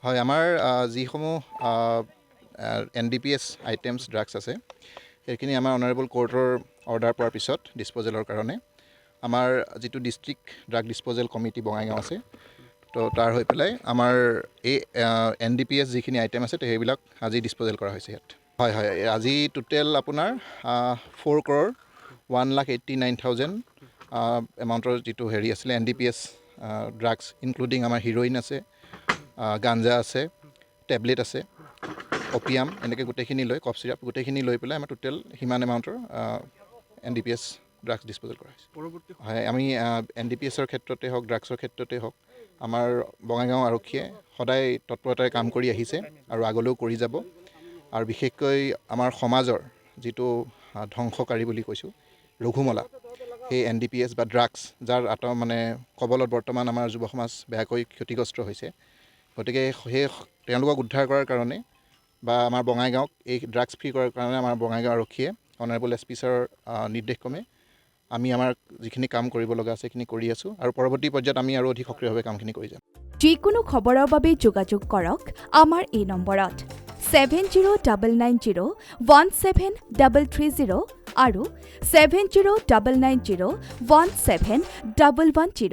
হয় আমাৰ যিসমূহ NDPS আইটেমছ ড্ৰাগছ আছে সেইখিনি আমাৰ অনাৰেবল কোৰ্টৰ অৰ্ডাৰ পোৱাৰ পিছত ডিছপ'জেলৰ কাৰণে আমাৰ যিটো district drug disposal committee Bongaigaon আছে তো তাৰ হৈ পেলাই আমাৰ এই NDPS যিখিনি আইটেম আছে সেইবিলাক আজি ডিছপ'জেল কৰা হৈছে ইয়াত হয় হয় আজি টোটেল আপোনাৰ 4 crore 1,89,000 এমাউণ্টৰ যিটো হেৰি আছিলে NDPS ড্ৰাগছ ইনক্লুডিং আমাৰ হিৰ'ইন আছে গাঞ্জা আছে টেবলেট আছে অপিয়াম এনেকৈ গোটেইখিনি লৈ কফ চিৰাপ গোটেইখিনি লৈ পেলাই আমাৰ টোটেল সিমান এমাউণ্টৰ NDPS ড্ৰাগছ ডিছপ'জেল কৰা হৈছে হয় আমি NDPSৰ ক্ষেত্ৰতে হওক ড্ৰাগছৰ ক্ষেত্ৰতে হওক আমাৰ বঙাইগাঁও আৰক্ষীয়ে সদায় তৎপৰতাৰে কাম কৰি আহিছে আৰু আগলৈও কৰি যাব আৰু বিশেষকৈ আমাৰ সমাজৰ যিটো ধ্বংসকাৰী বুলি কৈছোঁ ৰঘুমলা সেই NDPS বা ড্ৰাগছ যাৰ কবলত বৰ্তমান আমাৰ যুৱ সমাজ বেয়াকৈ ক্ষতিগ্ৰস্ত হৈছে গতিকে সেই তেওঁলোকক উদ্ধাৰ কৰাৰ কাৰণে বা আমাৰ বঙাইগাঁওক এই ড্ৰাগছ ফ্ৰী কৰাৰ কাৰণে আমাৰ বঙাইগাঁও আৰক্ষীয়ে অনাৰেবল SP ছাৰৰ নিৰ্দেশক্ৰমে আমি আমাৰ যিখিনি কাম কৰিব লগা আছে সেইখিনি কৰি আছোঁ আৰু পৰৱৰ্তী পৰ্যায়ত আমি আৰু অধিক সক্ৰিয়ভাৱে কামখিনি কৰি যাম যিকোনো খবৰৰ বাবে যোগাযোগ কৰক আমাৰ এই নম্বৰত 7099017330 আৰু 7099017110